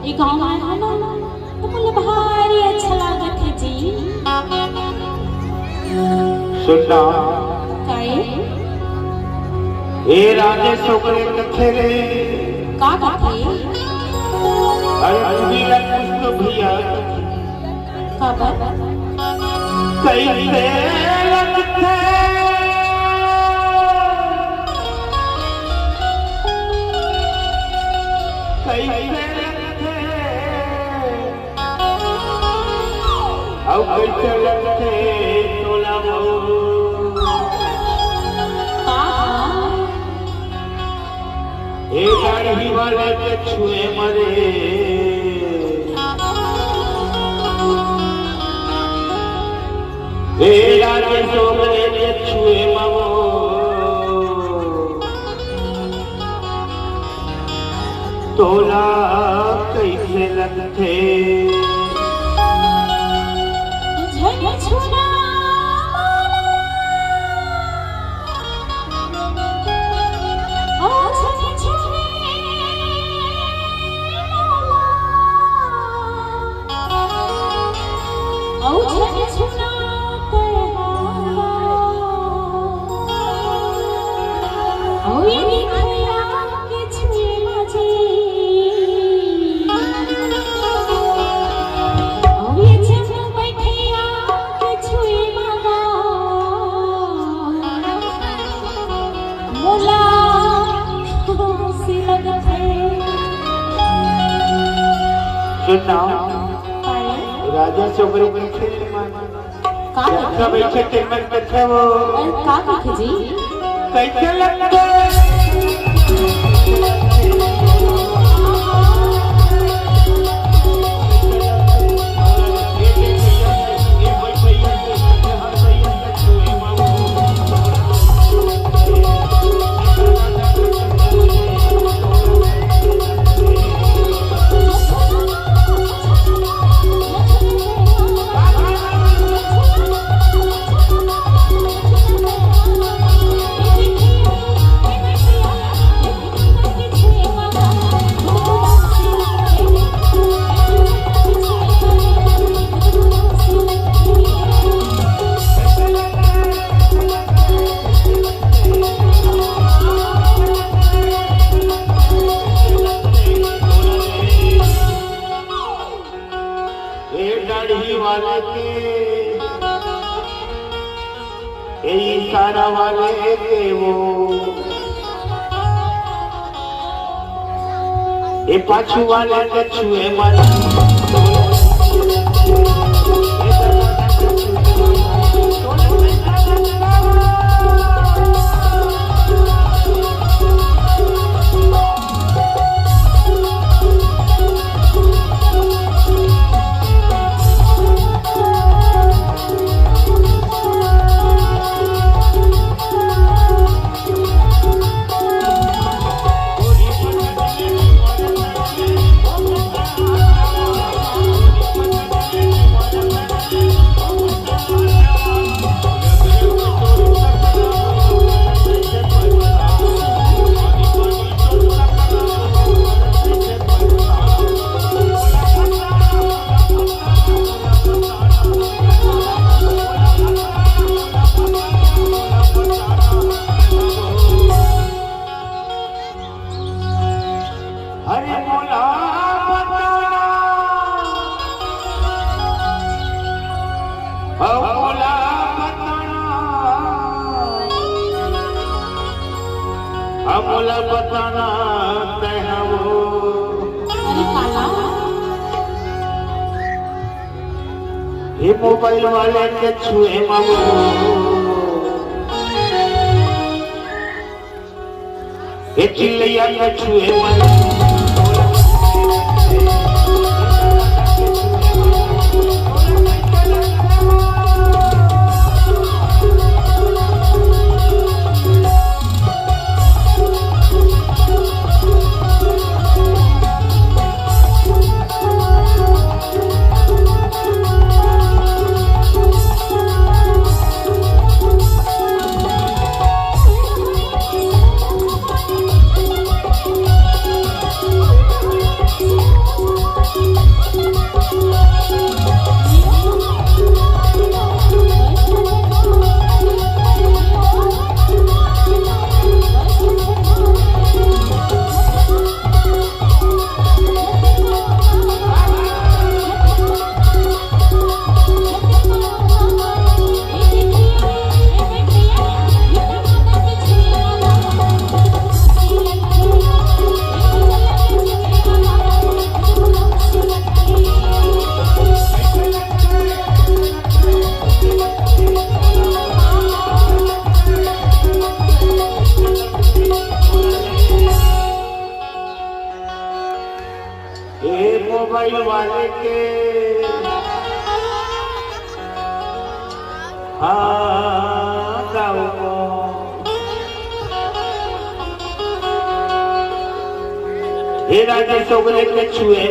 ये गाँव आया है ना तो मुझे भारी अच्छा लागत है जी। सुनना काहे ए राजे सोकरे कथे रे का कथे अरे तुम्ही लग भैया खबर कैसे लगते कैसे लगते अब कैसे लगते तोला ए गाड़ी वाले के छुए मरे ए राजे सोगरे के छुए मवो तोला कैसे लगते छुना राजा सोगरे का बैठे टेमन बैठे वो का कथे जी कैसे लगते सारा वाले के वो ए पाछू वाले के छुए मन बोला बताना हो ये मोबाइल वाले के छुए मामो ये चिल्लिया के छुए मामो ये मोबाइल वाले के हाँ गाओ हे राजा सोगले के छुए